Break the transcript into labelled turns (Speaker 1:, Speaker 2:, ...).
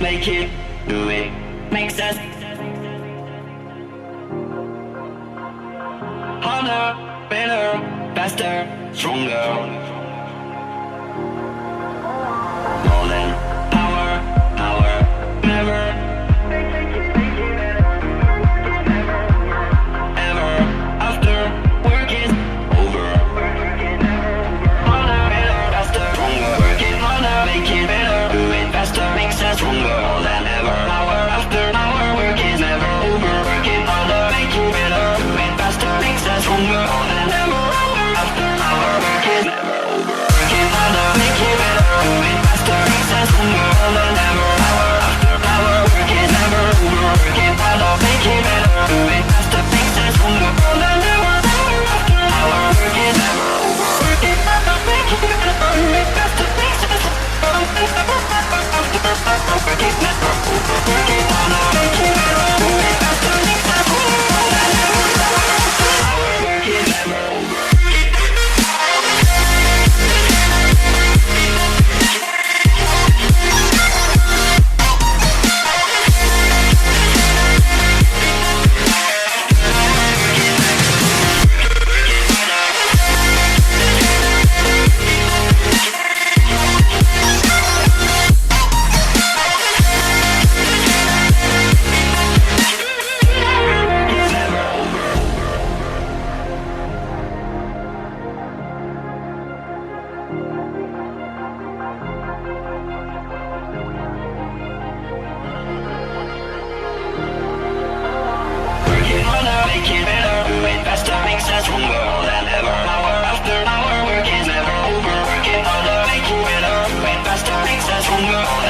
Speaker 1: make it, do it, makes us harder, better, faster, stronger. More than power, never, ever, after work is over. Harder, better, faster, stronger. Working harder, make it better, do it faster, makes us stronger. More than ever, hour after hour, work is never over. Working harder, make it better, do it faster, makes us stronger. More than ever, hour after hour, work is never over. Working harder, make it better, do it faster, makes us stronger. More than ever, hour after hour, work is never over. Working harder, make it better, do it faster, makes us stronger. More than ever, hour after hour, work is never over. Working harder, make it better, do it faster, makes us stronger. Stronger